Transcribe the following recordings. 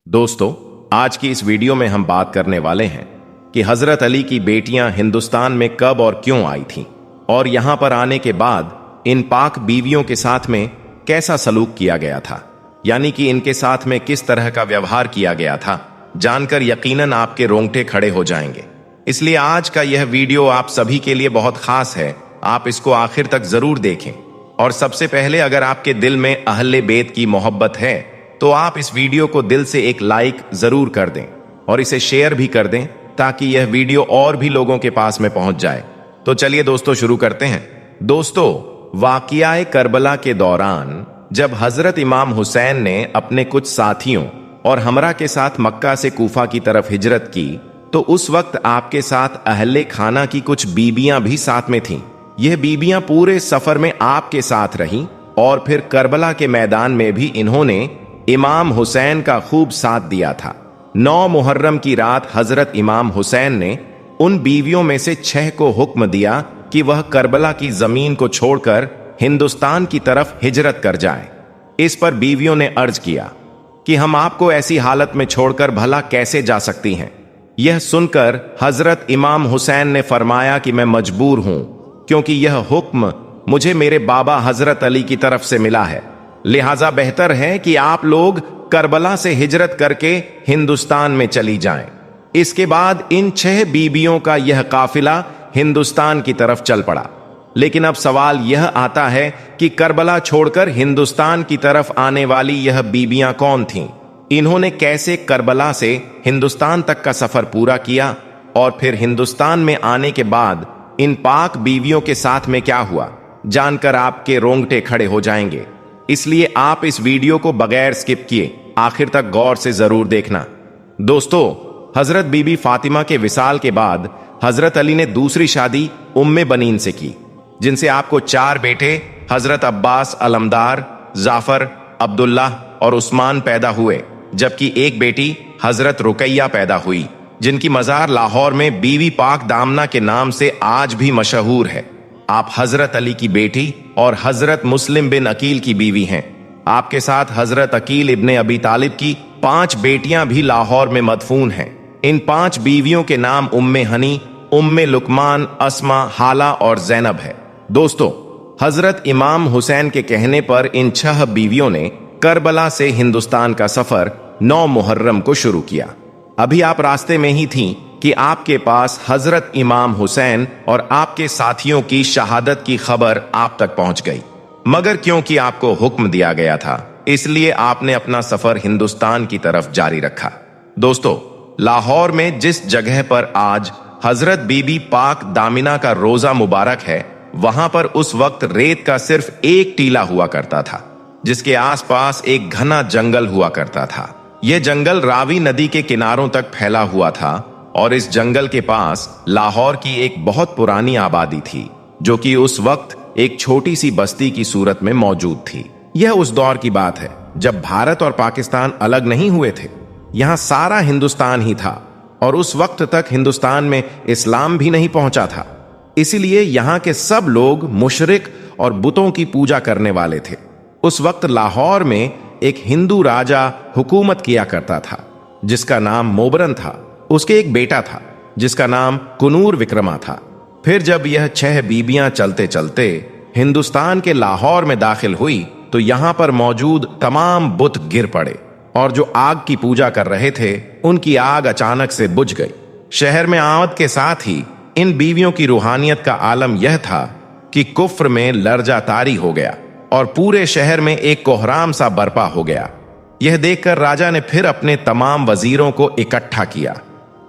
दोस्तों, आज की इस वीडियो में हम बात करने वाले हैं कि हजरत अली की बेटियां हिंदुस्तान में कब और क्यों आई थीं और यहां पर आने के बाद इन पाक बीवियों के साथ में कैसा सलूक किया गया था, यानी कि इनके साथ में किस तरह का व्यवहार किया गया था। जानकर यकीनन आपके रोंगटे खड़े हो जाएंगे। इसलिए आज का यह वीडियो आप सभी के लिए बहुत खास है। आप इसको आखिर तक जरूर देखें। और सबसे पहले, अगर आपके दिल में अहले बेत की मोहब्बत है तो आप इस वीडियो को दिल से एक लाइक जरूर कर दें और इसे शेयर भी कर दें ताकि यह वीडियो और भी लोगों के पास में पहुंच जाए। तो चलिए दोस्तों, शुरू करते हैं। दोस्तों, वाक़िया करबला के दौरान जब हजरत इमाम हुसैन ने अपने कुछ साथियों और हमरा के साथ मक्का से कूफा की तरफ हिजरत की, तो उस वक्त आपके साथ अहले खाना की कुछ बीबियां भी साथ में थीं। यह बीबियां पूरे सफर में आपके साथ रहीं और फिर करबला के मैदान में भी इन्होंने इमाम हुसैन का खूब साथ दिया था। 9 मुहर्रम की रात हजरत इमाम हुसैन ने उन बीवियों में से 6 को हुक्म दिया कि वह करबला की जमीन को छोड़कर हिंदुस्तान की तरफ हिजरत कर जाएं। इस पर बीवियों ने अर्ज किया कि हम आपको ऐसी हालत में छोड़कर भला कैसे जा सकती हैं। यह सुनकर हजरत इमाम हुसैन ने फरमाया कि मैं मजबूर हूं, क्योंकि यह हुक्म मुझे मेरे बाबा हजरत अली की तरफ से मिला है। लिहाजा बेहतर है कि आप लोग करबला से हिजरत करके हिंदुस्तान में चली जाएं। इसके बाद इन 6 बीबियों का यह काफिला हिंदुस्तान की तरफ चल पड़ा। लेकिन अब सवाल यह आता है कि करबला छोड़कर हिंदुस्तान की तरफ आने वाली यह बीबियां कौन थीं? इन्होंने कैसे करबला से हिंदुस्तान तक का सफर पूरा किया और फिर हिंदुस्तान में आने के बाद इन पाक बीवियों के साथ में क्या हुआ? जानकर आपके रोंगटे खड़े हो जाएंगे। इसलिए आप इस वीडियो को बगैर स्किप किए आखिर तक गौर से जरूर देखना। दोस्तों, हजरत बीबी फातिमा के विसाल के बाद हजरत अली ने दूसरी शादी उम्मे बनीन से की, जिनसे आपको 4 बेटे हजरत अब्बास, अलमदार, जाफर, अब्दुल्ला और उस्मान पैदा हुए, जबकि एक बेटी हजरत रुकैया पैदा हुई, जिनकी मजार लाहौर में बीवी पाक दामना के नाम से आज भी मशहूर है। आप हजरत अली की बेटी और हजरत मुस्लिम बिन अकील की बीवी हैं। आपके साथ हजरत अकील इब्ने अबी तालिब की 5 बेटियां भी लाहौर में मदफून हैं। इन 5 बीवियों के नाम उम्मे हनी, उम्मे लुकमान, अस्मा, हाला और जैनब है। दोस्तों, हजरत इमाम हुसैन के कहने पर इन 6 बीवियों ने करबला से हिंदुस्तान का सफर 9 मुहर्रम को शुरू किया। अभी आप रास्ते में ही थीं कि आपके पास हजरत इमाम हुसैन और आपके साथियों की शहादत की खबर आप तक पहुंच गई। मगर क्योंकि आपको हुक्म दिया गया था, इसलिए आपने अपना सफर हिंदुस्तान की तरफ जारी रखा। दोस्तों, लाहौर में जिस जगह पर आज हजरत बीबी पाक दामिना का रोजा मुबारक है, वहां पर उस वक्त रेत का सिर्फ एक टीला हुआ करता था, जिसके आसपास एक घना जंगल हुआ करता था। यह जंगल रावी नदी के किनारों तक फैला हुआ था और इस जंगल के पास लाहौर की एक बहुत पुरानी आबादी थी, जो कि उस वक्त एक छोटी सी बस्ती की सूरत में मौजूद थी। यह उस दौर की बात है जब भारत और पाकिस्तान अलग नहीं हुए थे। यहाँ सारा हिंदुस्तान ही था और उस वक्त तक हिंदुस्तान में इस्लाम भी नहीं पहुंचा था। इसीलिए यहाँ के सब लोग मुशरिक और बुतों की पूजा करने वाले थे। उस वक्त लाहौर में एक हिंदू राजा हुकूमत किया करता था, जिसका नाम मोबरन था। उसके एक बेटा था जिसका नाम कुनूर विक्रमा था। फिर जब यह 6 बीबियां चलते चलते हिंदुस्तान के लाहौर में दाखिल हुई, तो यहां पर मौजूद तमाम बुत गिर पड़े और जो आग की पूजा कर रहे थे, उनकी आग अचानक से बुझ गई। शहर में आमद के साथ ही इन बीवियों की रूहानियत का आलम यह था कि कुफ्र में लर्जा तारी हो गया और पूरे शहर में एक कोहराम सा बर्पा हो गया। यह देखकर राजा ने फिर अपने तमाम वजीरों को इकट्ठा किया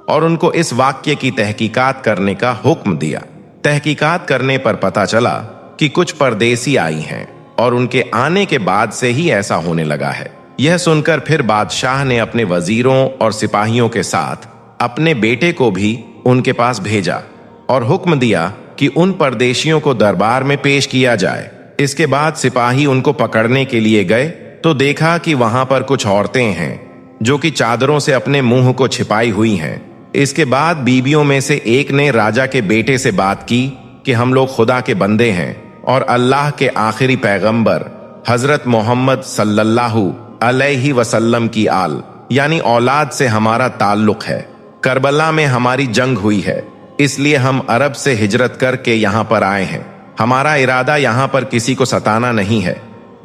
और उनको इस वाक्य की तहकीकात करने का हुक्म दिया। तहकीकात करने पर पता चला कि कुछ परदेसी आई हैं और उनके आने के बाद से ही ऐसा होने लगा है। यह सुनकर फिर बादशाह ने अपने वजीरों और सिपाहियों के साथ अपने बेटे को भी उनके पास भेजा और हुक्म दिया कि उन परदेशियों को दरबार में पेश किया जाए। इसके बाद सिपाही उनको पकड़ने के लिए गए तो देखा कि वहां पर कुछ औरतें हैं जो कि चादरों से अपने मुंह को छिपाई हुई हैं। इसके बाद बीबियों में से एक ने राजा के बेटे से बात की कि हम लोग खुदा के बंदे हैं और अल्लाह के आखिरी पैगंबर हजरत मोहम्मद सल्लल्लाहु अलैहि वसल्लम की आल यानी औलाद से हमारा ताल्लुक है। करबला में हमारी जंग हुई है, इसलिए हम अरब से हिजरत करके यहाँ पर आए हैं। हमारा इरादा यहाँ पर किसी को सताना नहीं है,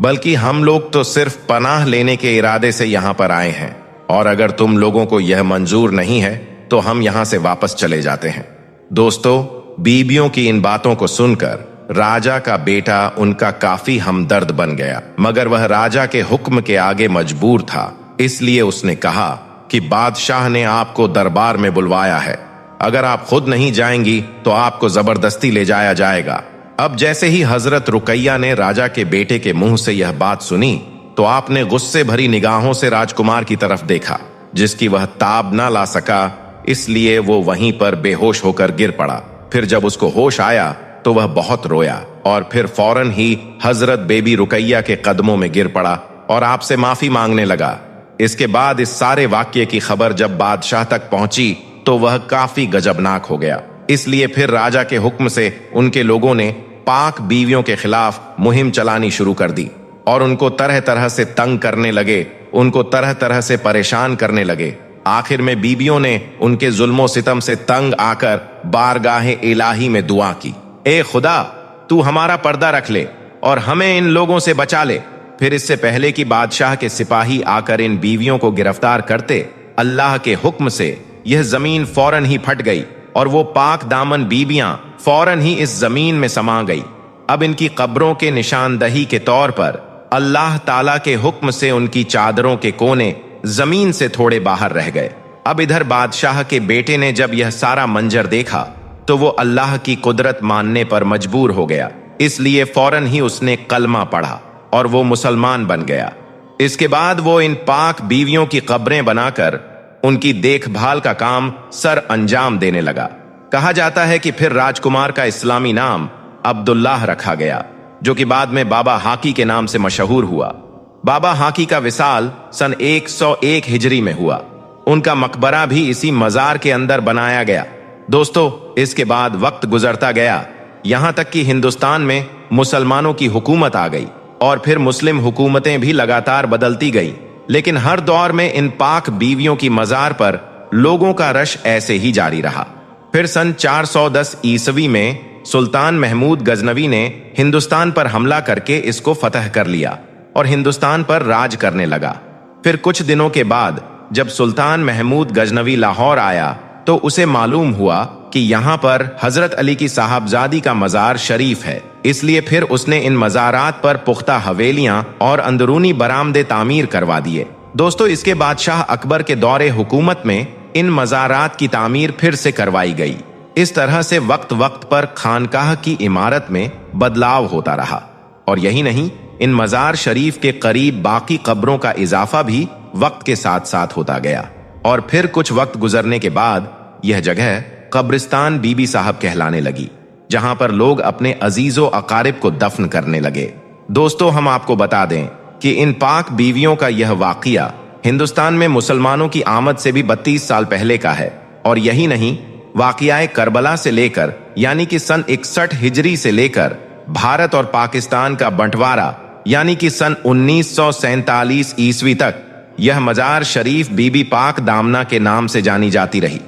बल्कि हम लोग तो सिर्फ पनाह लेने के इरादे से यहाँ पर आए हैं, और अगर तुम लोगों को यह मंजूर नहीं है तो हम यहाँ से वापस चले जाते हैं। दोस्तों, बीबियों की इन बातों को सुनकर राजा का बेटा उनका काफी हमदर्द बन गया, मगर वह राजा के हुक्म के आगे मजबूर था। इसलिए उसने कहा कि बादशाह ने आपको दरबार में बुलवाया है, अगर आप खुद नहीं जाएंगी तो आपको जबरदस्ती ले जाया जाएगा। अब जैसे ही हजरत रुकैया ने राजा के बेटे के मुंह से यह बात सुनी तो आपने गुस्से भरी निगाहों से राजकुमार की तरफ देखा, जिसकी वह ताब ना ला सका, इसलिए वो वहीं पर बेहोश होकर गिर पड़ा। फिर जब उसको होश आया तो वह बहुत रोया और फिर फौरन ही हजरत बेबी रुकैया के कदमों में गिर पड़ा और आपसे माफी मांगने लगा। इसके बाद इस सारे वाक्य की खबर जब बादशाह तक पहुंची तो वह काफी गजबनाक हो गया। इसलिए फिर राजा के हुक्म से उनके लोगों ने पाक बीवियों के खिलाफ मुहिम चलानी शुरू कर दी और उनको तरह तरह से तंग करने लगे, उनको तरह तरह से परेशान करने लगे। आखिर में बीबियों ने उनके जुल्मों सितम से तंग आकर बारगाहे इलाही में दुआ की, ए खुदा, तू हमारा पर्दा रख ले और हमें इन लोगों से बचा ले। फिर इससे पहले कि बादशाह के सिपाही आकर इन बीवियों को गिरफ्तार करते, अल्लाह के हुक्म से यह जमीन फौरन ही फट गई और वो पाक दामन बीबियां फौरन ही इस जमीन में समा गई। अब इनकी कब्रों के निशानदही के तौर पर अल्लाह ताला के हुक्म से उनकी चादरों के कोने जमीन से थोड़े बाहर रह गए। अब इधर बादशाह के बेटे ने जब यह सारा मंजर देखा तो वो अल्लाह की कुदरत मानने पर मजबूर हो गया, इसलिए फौरन ही उसने कलमा पढ़ा और वो मुसलमान बन गया। इसके बाद वो इन पाक बीवियों की कब्रें बनाकर उनकी देखभाल का काम सर अंजाम देने लगा। कहा जाता है कि फिर राजकुमार का इस्लामी नाम अब्दुल्लाह रखा गया, जो कि बाद में बाबा हाकी के नाम से मशहूर हुआ। बाबा हाकी का विसाल सन 101 हिजरी में हुआ। उनका मकबरा भी इसी मजार के अंदर बनाया गया। दोस्तों, इसके बाद वक्त गुजरता गया, यहां तक कि हिंदुस्तान में मुसलमानों की हुकूमत आ गई और फिर मुस्लिम हुकूमतें भी लगातार बदलती गई, लेकिन हर दौर में इन पाक बीवियों की मजार पर लोगों का रश ऐसे ही जारी रहा। फिर सन 410 ईस्वी में सुल्तान महमूद गजनवी ने हिंदुस्तान पर हमला करके इसको फतह कर लिया और हिंदुस्तान पर राज करने लगा। फिर कुछ दिनों के बाद जब सुल्तान महमूद गजनवी लाहौर आया तो उसे मालूम हुआ कि यहाँ पर हजरत अली की साहबजादी का मजार शरीफ है, इसलिए फिर उसने इन मजारात पर पुख्ता हवेलियां और अंदरूनी बरामदे तामीर करवा दिए। दोस्तों, इसके बादशाह अकबर के दौरे हुकूमत में इन मजारात की तामीर फिर से करवाई गई। इस तरह से वक्त वक्त पर खानकाह की इमारत में बदलाव होता रहा, और यही नहीं, इन मजार शरीफ के करीब बाकी कब्रों का इजाफा भी वक्त के साथ साथ होता गया, और फिर कुछ वक्त गुजरने के बाद यह जगह कब्रिस्तान बीबी साहब कहलाने लगी, जहां पर लोग अपने अजीजो अकारिब को दफन करने लगे। दोस्तों, हम आपको बता दें कि इन पाक बीवियों का यह वाकया हिंदुस्तान में मुसलमानों की आमद से भी 32 साल पहले का है, और यही नहीं, वाकयाए करबला से लेकर यानी कि सन 61 हिजरी से लेकर भारत और पाकिस्तान का बंटवारा यानी कि सन 1947 ईस्वी तक यह मजार शरीफ बीबी पाक दामना के नाम से जानी जाती रही।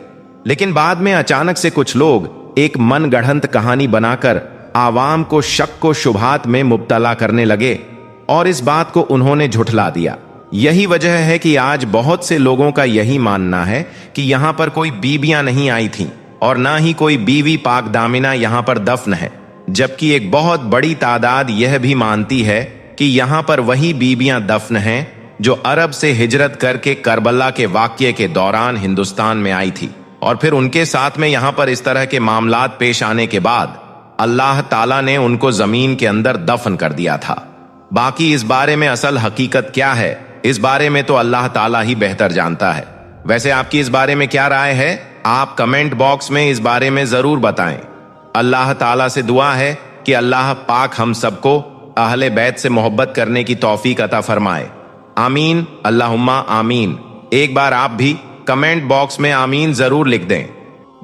लेकिन बाद में अचानक से कुछ लोग एक मनगढ़ंत कहानी बनाकर आवाम को शक को शुबहात में मुब्तला करने लगे और इस बात को उन्होंने झुठला दिया। यही वजह है कि आज बहुत से लोगों का यही मानना है कि यहाँ पर कोई बीबियां नहीं आई थीं और ना ही कोई बीवी पाक दामिना यहाँ पर दफन है, जबकि एक बहुत बड़ी तादाद यह भी मानती है कि यहाँ पर वही बीबियां दफन हैं जो अरब से हिजरत करके करबला के वाक़ये के दौरान हिंदुस्तान में आई थी, और फिर उनके साथ में यहाँ पर इस तरह के मामलात पेश आने के बाद अल्लाह ताला ने उनको जमीन के अंदर दफन कर दिया था। बाकी इस बारे में असल हकीकत क्या है, इस बारे में तो अल्लाह ताला ही बेहतर जानता है। वैसे आपकी इस बारे में क्या राय है, आप कमेंट बॉक्स में इस बारे में जरूर बताएं। अल्लाह ताला से दुआ है कि अल्लाह पाक हम सबको अहले बैत से मोहब्बत करने की तौफीक अता फरमाए। आमीन, अल्लाहुम्मा आमीन। एक बार आप भी कमेंट बॉक्स में आमीन जरूर लिख दें।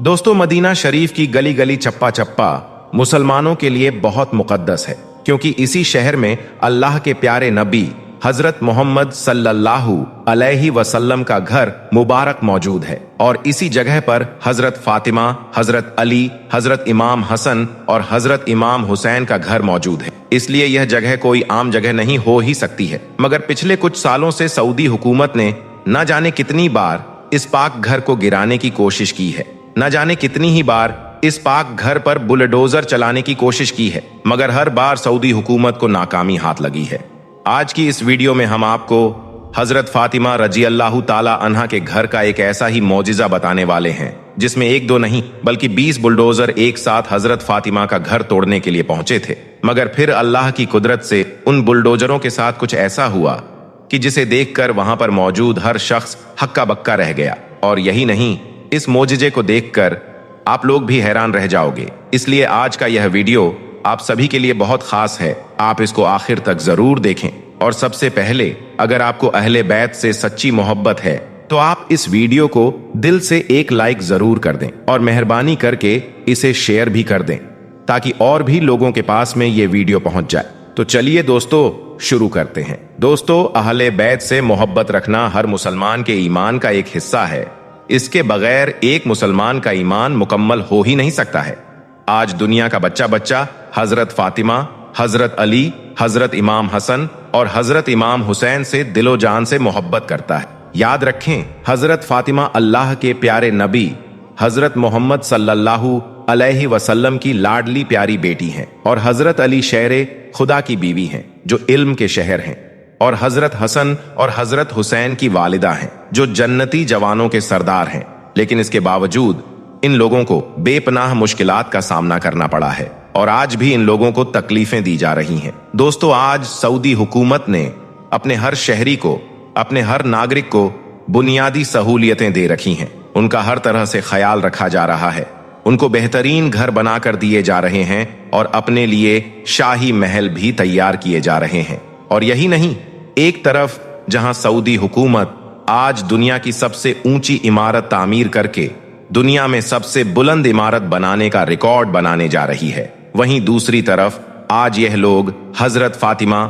दोस्तों, मदीना शरीफ की गली गली चप्पा चप्पा मुसलमानों के लिए बहुत मुकद्दस है, क्योंकि इसी शहर में अल्लाह के प्यारे नबी हजरत मोहम्मद सल्लल्लाहु अलैहि वसल्लम का घर मुबारक मौजूद है और इसी जगह पर हजरत फातिमा, हजरत अली, हजरत इमाम हसन और हजरत इमाम हुसैन का घर मौजूद है। इसलिए यह जगह कोई आम जगह नहीं हो ही सकती है। मगर पिछले कुछ सालों से सऊदी हुकूमत ने न जाने कितनी बार इस पाक घर को गिराने की कोशिश की है, न जाने कितनी ही बार इस पाक घर पर बुलडोजर चलाने की कोशिश की है, मगर हर बार सऊदी हुकूमत को नाकामी हाथ लगी है। आज की इस वीडियो में हम आपको हजरत फातिमा रजी अल्लाह ताला अन्हा के घर का एक ऐसा ही मौजिजा बताने वाले हैं जिसमें एक दो नहीं बल्कि 20 बुलडोजर एक साथ हजरत फातिमा का घर तोड़ने के लिए पहुंचे थे। मगर फिर अल्लाह की कुदरत से उन बुलडोजरों के साथ कुछ ऐसा हुआ कि जिसे देखकर वहां पर मौजूद हर शख्स हक्का बक्का रह गया। और यही नहीं, इस मौजिजे को देखकर आप लोग भी हैरान रह जाओगे। इसलिए आज का यह वीडियो आप सभी के लिए बहुत खास है। आप इसको आखिर तक जरूर देखें। और सबसे पहले, अगर आपको अहले बैत से सच्ची मोहब्बत है तो आप इस वीडियो को दिल से एक लाइक जरूर कर दें और मेहरबानी करके इसे शेयर भी कर दें ताकि और भी लोगों के पास में ये वीडियो पहुंच जाए। तो चलिए दोस्तों, शुरू करते हैं। दोस्तों, अहले बैत से मोहब्बत रखना हर मुसलमान के ईमान का एक हिस्सा है। इसके बगैर एक मुसलमान का ईमान मुकम्मल हो ही नहीं सकता है। आज दुनिया का बच्चा बच्चा हजरत फातिमा, हजरत अली, हजरत इमाम हसन और हजरत इमाम हुसैन से दिलो जान से मोहब्बत करता है। याद रखें, हजरत फातिमा अल्लाह के प्यारे नबी हजरत मोहम्मद सल्लल्लाहु अलैहि वसल्लम की लाडली प्यारी बेटी हैं और हजरत अली शेरे खुदा की बीवी हैं जो इल्म के शहर हैं और हजरत हसन और हजरत हुसैन की वालिदा हैं जो जन्नती जवानों के सरदार हैं। लेकिन इसके बावजूद इन लोगों को बेपनाह मुश्किलात का सामना करना पड़ा है और आज भी इन लोगों को तकलीफें दी जा रही हैं। दोस्तों, आज सऊदी हुकूमत ने अपने हर शहरी को, अपने हर नागरिक को बुनियादी सहूलियतें दे रखी हैं। उनका हर तरह से ख्याल रखा जा रहा है। उनको बेहतरीन घर बनाकर दिए जा रहे हैं और अपने लिए शाही महल भी तैयार किए जा रहे हैं। और यही नहीं, एक तरफ जहां सऊदी हुकूमत आज दुनिया की सबसे ऊंची इमारत तामीर करके दुनिया में सबसे बुलंद इमारत बनाने का रिकॉर्ड बनाने जा रही है, वहीं दूसरी तरफ आज यह लोग हजरत फातिमा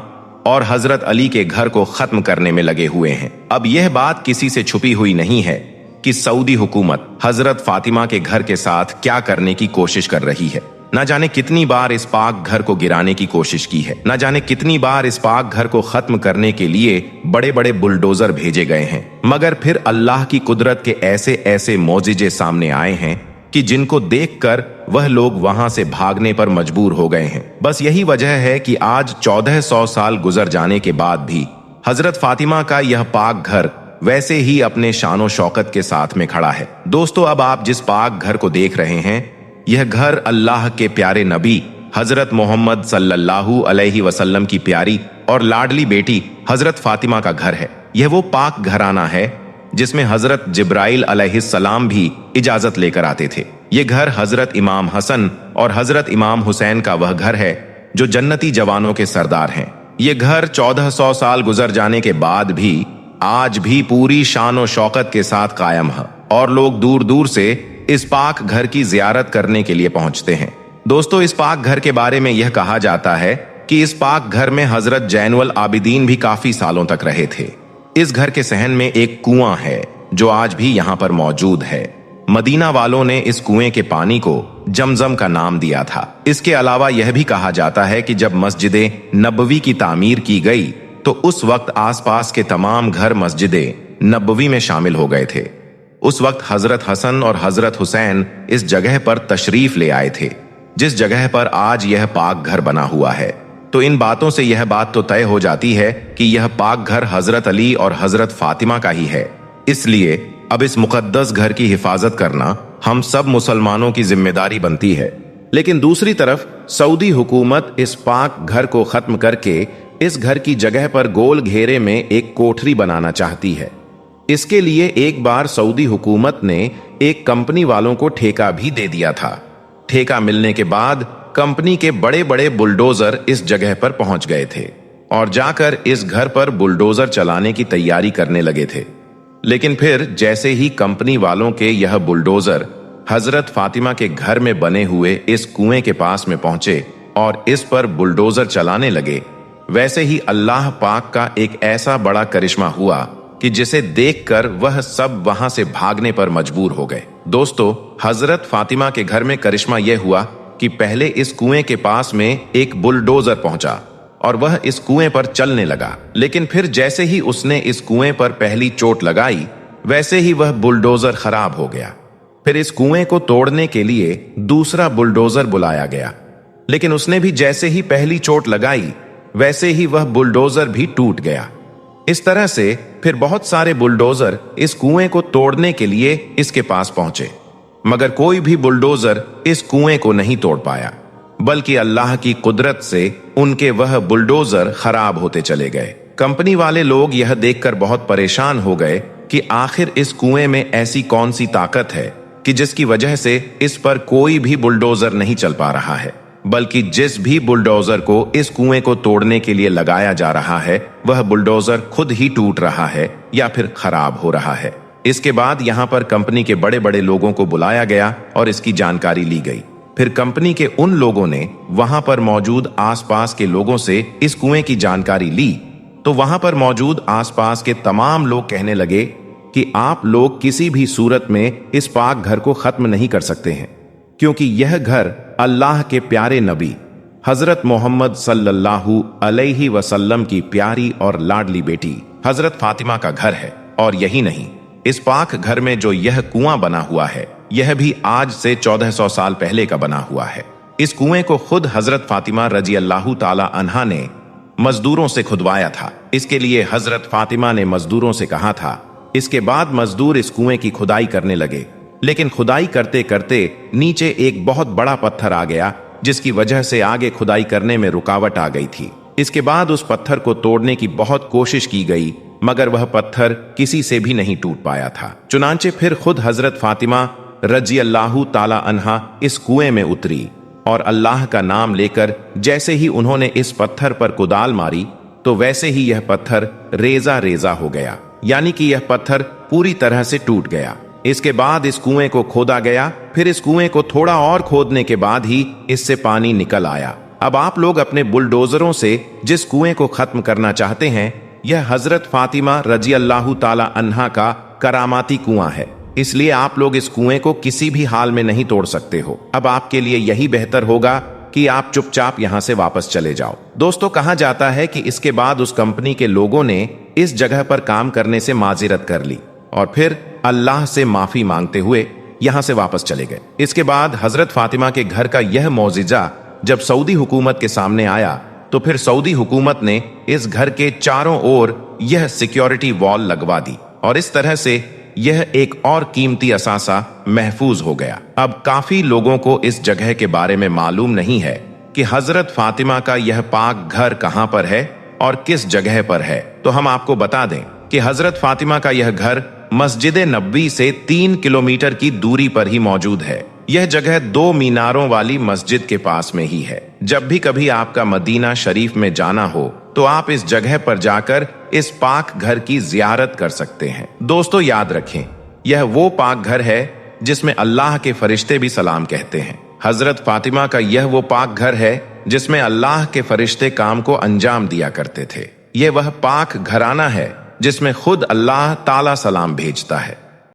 और हजरत अली के घर को खत्म करने में लगे हुए हैं। अब यह बात किसी से छुपी हुई नहीं है कि सऊदी हुकूमत हजरत फातिमा के घर के साथ क्या करने की कोशिश कर रही है। न जाने कितनी बार इस पाक घर को गिराने की कोशिश की है, न जाने कितनी बार इस पाक घर को खत्म करने के लिए बड़े बड़े बुलडोजर भेजे गए हैं। मगर फिर अल्लाह की कुदरत के ऐसे ऐसे मौजिजे सामने आए हैं कि जिनको देखकर वह लोग वहां से भागने पर मजबूर हो गए हैं। बस यही वजह है कि आज 1400 साल गुजर जाने के बाद भी हजरत फातिमा का यह पाक घर वैसे ही अपने शानो शौकत के साथ में खड़ा है। दोस्तों, अब आप जिस पाक घर को देख रहे हैं, यह घर अल्लाह के प्यारे नबी हजरत मोहम्मद सल्लल्लाहु अलैहि वसल्लम की प्यारी और लाडली बेटी हजरत फातिमा का घर है। यह वो पाक घराना है जिसमें हजरत जिब्राइल अलैहिस्सलाम भी इजाजत लेकर आते थे। यह घर हजरत इमाम हसन और हजरत इमाम हुसैन का वह घर है जो जन्नती जवानों के सरदार हैं। यह घर 1400 साल गुजर जाने के बाद भी आज भी पूरी शानो शौकत के साथ कायम है और लोग दूर दूर से इस पाक घर की जियारत करने के लिए पहुंचते हैं। दोस्तों, इस पाक घर के बारे में यह कहा जाता है कि इस पाक घर में हजरत जैनुल आबिदीन भी काफी सालों तक रहे थे। इस घर के सहन में एक कुआं है जो आज भी यहाँ पर मौजूद है। मदीना वालों ने इस कुएं के पानी को जमजम का नाम दिया था। इसके अलावा यह भी कहा जाता है कि जब मस्जिदे नबवी की तामीर की गई तो उस वक्त आसपास के तमाम घर मस्जिदे नबवी में शामिल हो गए थे। उस वक्त हजरत हसन और हजरत हुसैन इस जगह पर तशरीफ ले आए थे जिस जगह पर आज यह पाक घर बना हुआ है। तो इन बातों से यह बात तो तय हो जाती है कि यह पाक घर हजरत अली और हजरत फातिमा का ही है। इसलिए अब इस मुकद्दस घर की हिफाजत करना हम सब मुसलमानों की जिम्मेदारी बनती है। लेकिन दूसरी तरफ सऊदी हुकूमत इस पाक घर को खत्म करके इस घर की जगह पर गोल घेरे में एक कोठरी बनाना चाहती है। इसके लिए एक बार सऊदी हुकूमत ने एक कंपनी वालों को ठेका भी दे दिया था। ठेका मिलने के बाद कंपनी के बड़े बड़े बुलडोजर इस जगह पर पहुंच गए थे और जाकर इस घर पर बुलडोजर चलाने की तैयारी करने लगे थे। लेकिन फिर जैसे ही कंपनी वालों के यह बुलडोजर हजरत फातिमा के घर में बने हुए इस कुएं के पास में पहुंचे और इस पर बुलडोजर चलाने लगे वैसे ही अल्लाह पाक का एक ऐसा बड़ा करिश्मा हुआ कि जिसे देखकर वह सब वहां से भागने पर मजबूर हो गए। दोस्तों, हजरत फातिमा के घर में करिश्मा यह हुआ कि पहले इस कुएं के पास में एक बुलडोजर पहुंचा और वह इस कुएं पर चलने लगा। लेकिन फिर जैसे ही उसने इस कुएं पर पहली चोट लगाई, वैसे ही वह बुलडोजर खराब हो गया। फिर इस कुएं को तोड़ने के लिए दूसरा बुलडोजर बुलाया गया, लेकिन उसने भी जैसे ही पहली चोट लगाई, वैसे ही वह बुलडोजर भी टूट गया। इस तरह से फिर बहुत सारे बुलडोजर इस कुएं को तोड़ने के लिए इसके पास पहुंचे, मगर कोई भी बुलडोजर इस कुएं को नहीं तोड़ पाया, बल्कि अल्लाह की कुदरत से उनके वह बुलडोजर खराब होते चले गए। कंपनी वाले लोग यह देखकर बहुत परेशान हो गए कि आखिर इस कुएं में ऐसी कौन सी ताकत है कि जिसकी वजह से इस पर कोई भी बुलडोजर नहीं चल पा रहा है, बल्कि जिस भी बुलडोजर को इस कुएं को तोड़ने के लिए लगाया जा रहा है, वह बुलडोजर खुद ही टूट रहा है या फिर खराब हो रहा है। इसके बाद यहाँ पर कंपनी के बड़े बड़े लोगों को बुलाया गया और इसकी जानकारी ली गई। फिर कंपनी के उन लोगों ने वहां पर मौजूद आसपास के लोगों से इस कुएं की जानकारी ली, तो वहां पर मौजूद आसपास के तमाम लोग कहने लगे कि आप लोग किसी भी सूरत में इस पाक घर को खत्म नहीं कर सकते हैं, क्योंकि यह घर अल्लाह के प्यारे नबी हजरत मोहम्मद सल्लल्लाहु अलैहि वसल्लम की प्यारी और लाडली बेटी हजरत फातिमा का घर है। और यही नहीं, इस पाक घर में जो यह कुआं बना हुआ है, यह भी आज से 1400 साल पहले का बना हुआ है। इस कुएं को खुद हजरत फातिमा रजी अल्लाह ताला अन्हा ने मजदूरों से खुदवाया था। इसके लिए हजरत फातिमा ने मजदूरों से कहा था। इसके बाद मजदूर इस कुएं की खुदाई करने लगे, लेकिन खुदाई करते करते नीचे एक बहुत बड़ा पत्थर आ गया, जिसकी वजह से आगे खुदाई करने में रुकावट आ गई थी। इसके बाद उस पत्थर को तोड़ने की बहुत कोशिश की गई, मगर वह पत्थर किसी से भी नहीं टूट पाया था। चुनांचे फिर खुद हजरत फातिमा रजी अल्लाह ताला अन्हा इस कुएं में उतरी और अल्लाह का नाम लेकर जैसे ही उन्होंने इस पत्थर पर कुदाल मारी, तो वैसे ही यह पत्थर रेजा रेजा हो गया, यानी कि यह पत्थर पूरी तरह से टूट गया। इसके बाद इस कुएं को खोदा गया। फिर इस कुएं को थोड़ा और खोदने के बाद ही इससे पानी निकल आया। अब आप लोग अपने बुलडोजरों से जिस कुएं को खत्म करना चाहते हैं, यह हजरत फातिमा रजी अल्लाह ताला अन्हा का करामाती कुआं है, इसलिए आप लोग इस कुएं को किसी भी हाल में नहीं तोड़ सकते हो। अब आपके लिए यही बेहतर होगा कि आप चुपचाप यहां से वापस चले जाओ। दोस्तों, कहा जाता है कि इसके बाद उस कंपनी के लोगों ने इस जगह पर काम करने से माजिरत कर ली और फिर अल्लाह से माफी मांगते हुए यहां से वापस चले गए। इसके बाद हजरत फातिमा के घर का यह मौजिजा जब सऊदी हुकूमत के सामने आया, तो फिर सऊदी हुकूमत ने इस घर के चारों ओर यह सिक्योरिटी वॉल लगवा दी और इस तरह से यह एक और कीमती असासा महफूज हो गया। अब काफी लोगों को इस जगह के बारे में मालूम नहीं है कि हजरत फातिमा का यह पाक घर कहां पर है और किस जगह पर है। तो हम आपको बता दें कि हजरत फातिमा का यह घर मस्जिद नबवी से 3 किलोमीटर की दूरी पर ही मौजूद है। यह जगह 2 मीनारों वाली मस्जिद के पास में ही है। जब भी कभी आपका मदीना शरीफ में जाना हो, तो आप इस जगह पर जाकर इस पाक घर की जियारत कर सकते हैं। दोस्तों, याद रखें, यह वो पाक घर है जिसमें अल्लाह के फरिश्ते भी सलाम कहते हैं। हजरत फातिमा का यह वो पाक घर है जिसमें अल्लाह के फरिश्ते काम को अंजाम दिया करते थे। यह वह पाक घराना है जिसमें खुद अल्लाह ताला सलाम भेजता है।